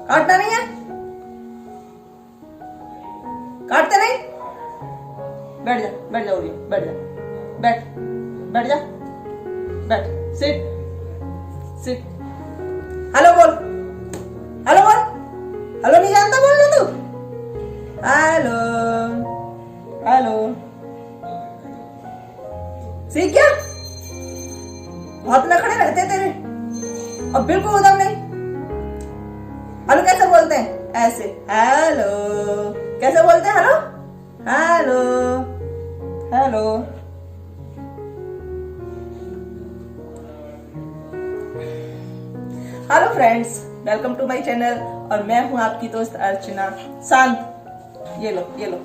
काटना नहीं है, काटते नहीं। बैठ जा, बैठ जा ओरियो, बैठ जा, बैठ, बैठ जा, बैठ, सिट, सिट। हेलो बोल, हेलो बोल, हेलो नहीं जानता बोलना तू? हेलो, हेलो, सीख गया? बहुत नखरे रहते तेरे और बिल्कुल उधर नहीं। हेलो कैसे बोलते हैं? ऐसे, हेलो कैसे बोलते हैं? Hello, hello, hello. Hello friends, welcome to my channel और मैं हूं आपकी दोस्त अर्चना। शांत, ये लो, ये लो।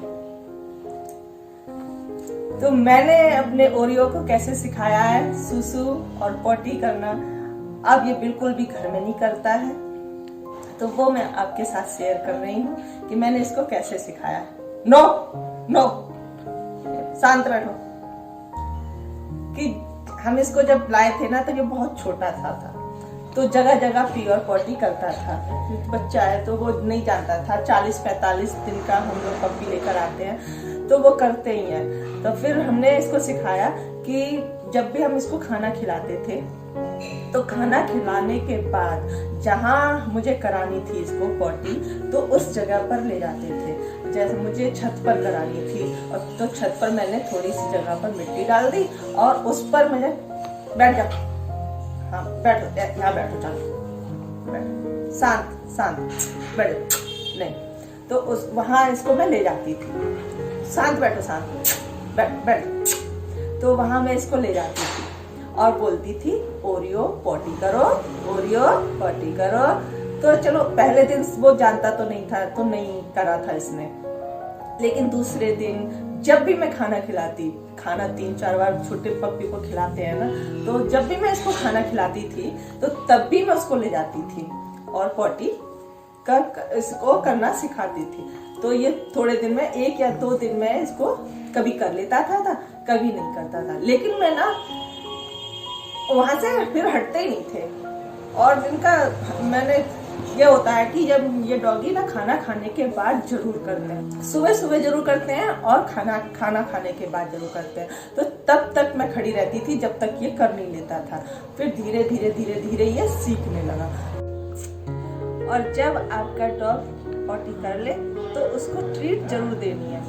तो मैंने अपने ओरियो को कैसे सिखाया है सुसु और पॉटी करना। अब ये बिल्कुल भी घर में नहीं करता है, तो वो मैं आपके साथ शेयर कर रही हूँ कि मैंने इसको कैसे सिखाया है। नो नो, शांत बैठो। कि हम इसको जब लाए थे ना तो ये बहुत छोटा था तो जगह जगह पी और पॉटी करता था। बच्चा है तो वो नहीं जानता था। 40-45 दिन का हम लोग पप्पी लेकर आते हैं तो वो करते ही हैं। तो फिर हमने इसको सिखाया कि जब भी हम इसको खाना खिलाते थे तो खाना खिलाने के बाद जहाँ मुझे करानी थी इसको पॉटी तो उस जगह पर ले जाते थे। जैसे मुझे छत पर करानी थी और तो छत पर मैंने थोड़ी सी जगह पर मिट्टी डाल दी और उस पर मैंने, बैठ जा, हाँ बैठो, यहाँ बैठो, चलो बैठो, शांत शांत बैठो। नहीं तो उस वहां इसको मैं ले जाती थी। शांत बैठो, शांत बैठ, बैठ। तो वहां मैं इसको ले जाती थी और बोलती थी ओरियो पॉटी करो, ओरियो पॉटी करो। तो चलो पहले दिन वो जानता तो नहीं था तो नहीं करा था इसने, लेकिन दूसरे दिन जब भी मैं खाना खिलाती, खाना 3-4 बार छोटे पप्पी को खिलाते हैं ना, तो जब भी मैं इसको खाना खिलाती थी तो तब भी मैं उसको ले जाती थी और पॉटी इसको करना सिखाती थी। तो ये थोड़े दिन में 1 या 2 दिन में इसको कभी कर लेता था कभी नहीं करता था। लेकिन मैं ना वहां से फिर हटते ही नहीं थे। और इनका मैंने ये होता है कि जब ये डॉगी ना खाना खाने के बाद जरूर करते हैं, सुबह सुबह जरूर करते हैं और खाना खाने के बाद जरूर करते हैं। तो तब तक मैं खड़ी रहती थी जब तक ये कर नहीं लेता था। फिर धीरे धीरे धीरे धीरे ये सीखने लगा। और जब आपका डॉग पॉटी कर ले तो उसको ट्रीट जरूर देनी है,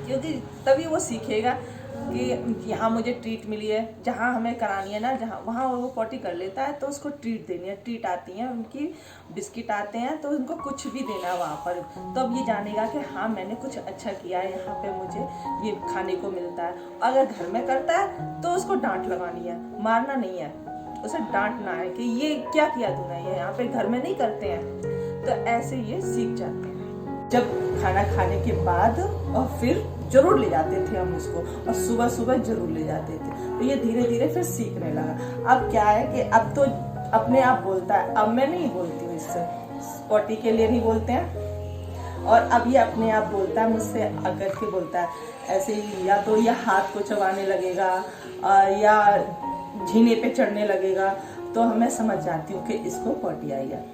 क्योंकि तभी वो सीखेगा कि यहाँ मुझे ट्रीट मिली है। जहाँ हमें करानी है ना, जहाँ वहाँ वो पॉटी कर लेता है तो उसको ट्रीट देनी है। ट्रीट आती है उनकी, बिस्किट आते हैं, तो उनको कुछ भी देना है वहाँ पर। तो अब ये जानेगा कि हाँ मैंने कुछ अच्छा किया है, यहाँ पे मुझे ये खाने को मिलता है। अगर घर में करता है तो उसको डांट लगानी है, मारना नहीं है, उसे डांटना है कि ये क्या किया तूने, ये यहाँ पे घर में नहीं करते हैं। तो ऐसे ये सीख जाते हैं। जब खाना खाने के बाद और फिर जरूर ले जाते थे हम इसको, और सुबह सुबह जरूर ले जाते थे। तो ये धीरे धीरे फिर सीखने लगा। अब क्या है कि अब तो अपने आप बोलता है। अब मैं नहीं बोलती हूँ इससे, पॉटी के लिए नहीं बोलते हैं। और अब ये अपने आप बोलता है, मुझसे आकर के बोलता है ऐसे ही। या तो ये हाथ को चबाने लगेगा या झीने पे चढ़ने लगेगा, तो मैं समझ जाती हूँ कि इसको पॉटी आई है।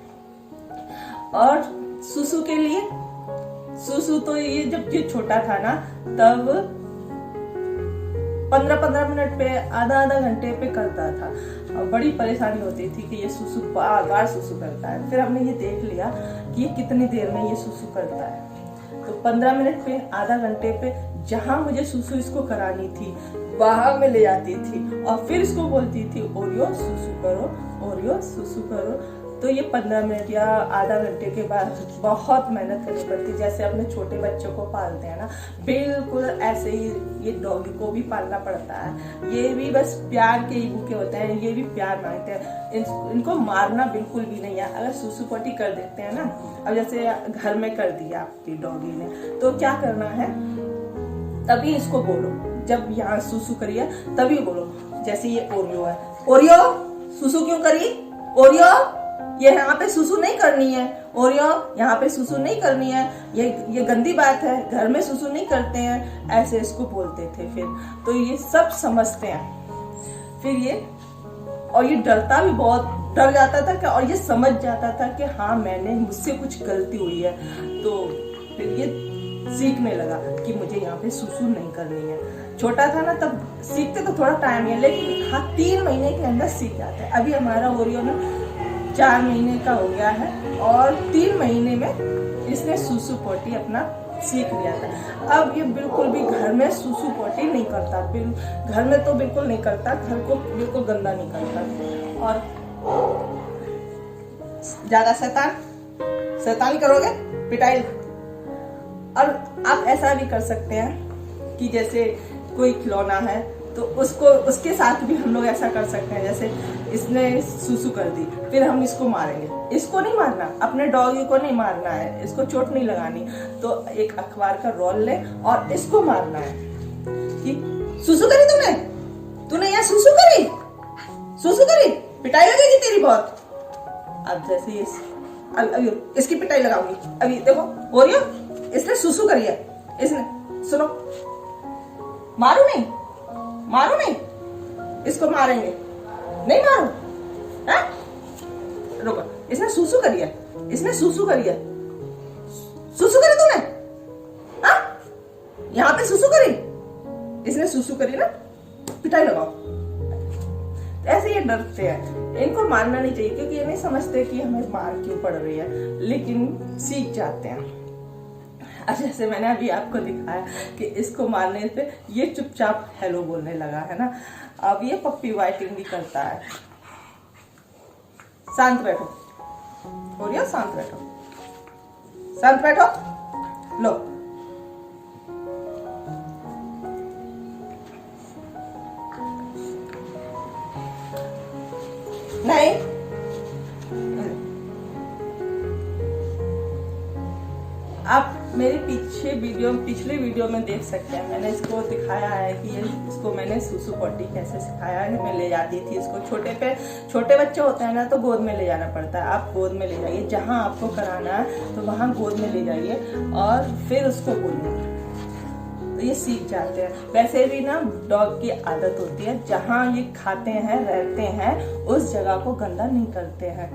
और सुसु के लिए, सुसु तो ये जब ये छोटा था ना तब 15-15 मिनट पे, आधा घंटे पे करता था और बड़ी परेशानी होती थी कि ये सुसु बार बार सुसु करता है। फिर हमने ये देख लिया कि ये कितनी देर में ये सुसु करता है। तो 15 मिनट पे, आधा घंटे पे जहां मुझे सुसु इसको करानी थी वहां मैं ले जाती थी और फिर इसको बोलती थी ओरियो सुसु करो, ओरियो सुसु करो। तो ये 15 मिनट या आधा घंटे के बाद बहुत मेहनत करनी पड़ती है। जैसे अपने छोटे बच्चों को पालते हैं ना, बिल्कुल ऐसे ही ये डॉगी को भी पालना पड़ता है। ये भी बस प्यार के ही भूखे होते हैं, ये भी प्यार मांगते हैं। इनको मारना बिल्कुल भी नहीं है। अगर सुसु पॉटी कर देते हैं ना, अब जैसे घर में कर दिया आपकी डॉगी ने, तो क्या करना है, तभी इसको बोलो। जब यहाँ सुसु करिए तभी बोलो। जैसे ये ओरियो है, ओरियो सुसु क्यों करी, ओरियो ये यहाँ पे सुसु नहीं करनी है, ओरियो यहाँ पे सुसु नहीं करनी है, ये गंदी बात है, घर में सुसु नहीं करते हैं। ऐसे इसको बोलते थे। फिर तो ये सब समझते हैं। फिर ये, और ये डरता भी बहुत डर जाता था कि, और ये समझ जाता था कि हाँ मैंने मुझसे कुछ गलती हुई है। तो फिर ये सीखने लगा कि मुझे यहाँ पे सुसु नहीं करनी है। छोटा था ना तब सीखते तो थोड़ा टाइम है, लेकिन हाँ 3 महीने के अंदर सीख जाता है। अभी हमारा ओरियो ना 4 महीने का हो गया है और 3 महीने में इसने सुसु पोटी अपना सीख लिया था। अब ये बिल्कुल भी घर में सुसु पोटी नहीं करता, घर में तो बिल्कुल नहीं करता, घर को बिल्कुल गंदा नहीं करता। और ज्यादा शैतानी करोगे पिटाई। और आप ऐसा भी कर सकते हैं कि जैसे कोई खिलौना है तो उसके साथ भी हम लोग ऐसा कर सकते हैं। जैसे इसने सुसु कर दी, फिर हम इसको मारेंगे। इसको नहीं मारना, अपने डॉगी को नहीं मारना है, इसको चोट नहीं लगानी। तो एक अखबार का रोल ले और इसको मारना है कि सुसु करी तूने यहाँ सुसु करी, पिटाई लगेगी तेरी बहुत। अब जैसे अभी इसकी पिटाई लगाऊंगी। अभी देखो ओरियो, इसने सुसु करी है, इसने सुनो, मारू नहीं, इसको मारेंगे नहीं, मारू है? रुको, इसने सुसु करी है, सुसु करी तूने, हाँ? यहाँ पे सुसु करी, इसने सुसु करी ना, पिटाई लगाओ। ऐसे ये डरते हैं, इनको मारना नहीं चाहिए क्योंकि ये नहीं समझते कि हमें मार क्यों पड़ रही है, लेकिन सीख जाते हैं। जैसे मैंने अभी आपको दिखाया कि इसको मारने पे ये चुपचाप हेलो बोलने लगा है ना। अब ये पप्पी वाइटिंग भी करता है। शांत बैठो ओरियो, शांत बैठो, लो नहीं, आप मेरे पिछले वीडियो में देख सकते हैं। मैंने इसको दिखाया है कि इसको मैंने सुसु पोटी कैसे सिखाया है। मैं ले जाती थी इसको, छोटे बच्चे होते हैं ना तो गोद में ले जाना पड़ता है। आप गोद में ले जाइए, जहां आपको कराना है तो वहां गोद में ले जाइए और फिर उसको बोलिए, तो ये सीख जाते हैं। वैसे भी ना डॉग की आदत होती है, जहां ये खाते हैं रहते हैं उस जगह को गंदा नहीं करते हैं।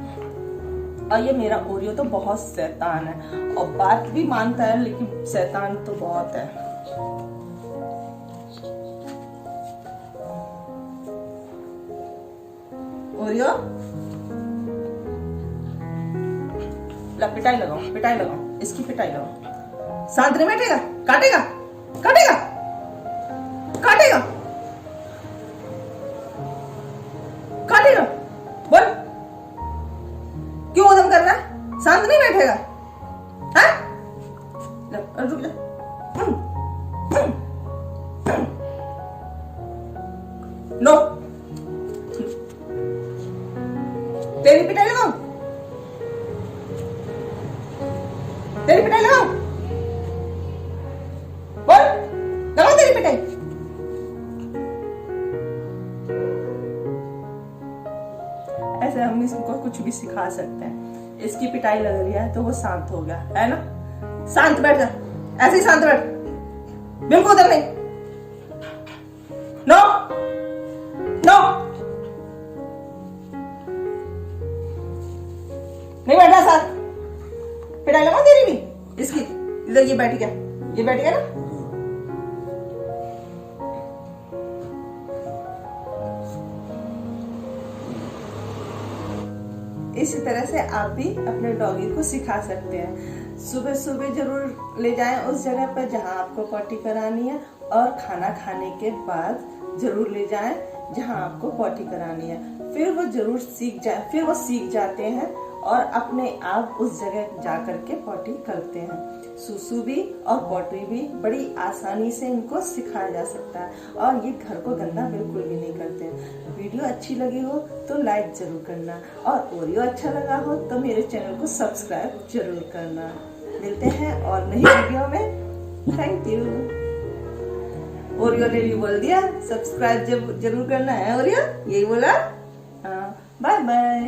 और ये मेरा ओरियो तो बहुत शैतान है और बात भी मानता है, लेकिन शैतान तो बहुत है। ओरियो, पिटाई लगाओ, इसकी पिटाई लगाओ। शांत नहीं बैठेगा, काटेगा, बोल क्यों उधम कर रहा है? शांत नहीं बैठेगा, हाँ? रुक जा। नो, तेरी पिटाई लगाओ, बोल, लगाओ तेरी पिटाई। ऐसे हम इसको कुछ भी सिखा सकते हैं। इसकी पिटाई लग रही है तो वो शांत हो गया है ना। शांत बैठ जा, ऐसे ही शांत बैठ, बिल्कुल उधर नहीं। नो, नहीं बैठा साथ। पिटाई लगा तेरी भी, इसकी इधर ये बैठ गया ना। इसी तरह से आप भी अपने डॉगी को सिखा सकते हैं। सुबह जरूर ले जाएं उस जगह पर जहां आपको पॉटी करानी है, और खाना खाने के बाद जरूर ले जाएं जहां आपको पॉटी करानी है। फिर वो सीख जाते हैं और अपने आप उस जगह जा करके पॉटी करते हैं। सुसु भी और पॉटी भी बड़ी आसानी से इनको सिखाया जा सकता है, और ये घर को गंदा बिल्कुल भी नहीं करते हैं। वीडियो अच्छी लगी हो तो लाइक जरूर करना, और ओरियो अच्छा लगा हो तो मेरे चैनल को सब्सक्राइब जरूर करना। मिलते हैं और नई वीडियो में। Thank you. ओरियो ने भी बोल दिया सब्सक्राइब जरूर करना है। ओरियो यही बोला। बाय बाय।